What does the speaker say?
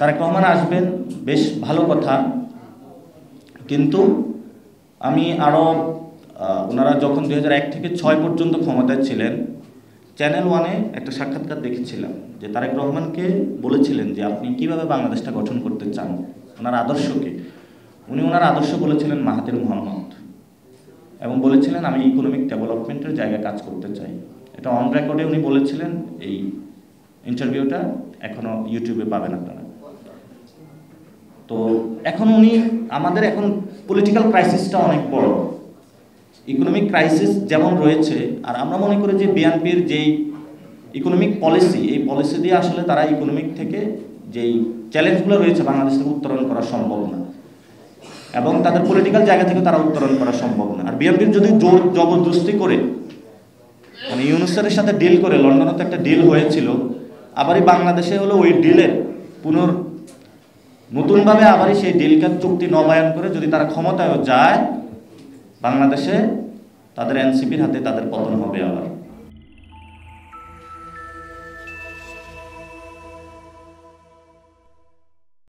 তারেক রহমান আসবেন, বেশ ভালো কথা, কিন্তু আমি আরও ওনারা যখন 2001 থেকে 6 পর্যন্ত ক্ষমতায় ছিলেন, চ্যানেল ওয়ানে একটা সাক্ষাৎকার দেখেছিলাম যে তারেক রহমানকে বলেছিলেন যে আপনি কিভাবে বাংলাদেশটা গঠন করতে চান, ওনার আদর্শকে। উনি ওনার আদর্শ বলেছিলেন মাহাথির মোহাম্মদ, এবং বলেছিলেন আমি ইকোনমিক ডেভেলপমেন্টের জায়গায় কাজ করতে চাই। এটা অন রেকর্ডে উনি বলেছিলেন, এই ইন্টারভিউটা এখনও ইউটিউবে পাবেন আপনারা। তো এখন উনি আমাদের এখন পলিটিক্যাল ক্রাইসিসটা অনেক বড়, ইকোনমিক ক্রাইসিস যেমন রয়েছে, আর আমরা মনে করি যে বিএনপির যেই ইকোনমিক পলিসি, এই পলিসি দিয়ে আসলে তারা ইকোনমিক থেকে যেই চ্যালেঞ্জগুলো রয়েছে বাংলাদেশ থেকে উত্তরণ করা সম্ভব না, এবং তাদের পলিটিক্যাল জায়গা থেকে তারা উত্তরণ করা সম্ভব না। আর বিএনপির যদি জোর জবরদস্তি করে, মানে ইউনুসের সাথে ডিল করে, লন্ডনে তো একটা ডিল হয়েছিল, আবারই বাংলাদেশে হলো ওই ডিলের নতুনভাবে আবারই সেই ডিলকে চুক্তি নবায়ন করে যদি তারা ক্ষমতায় যায়, বাংলাদেশে তাদের এনসিপির হাতে তাদের পতন হবে আবার।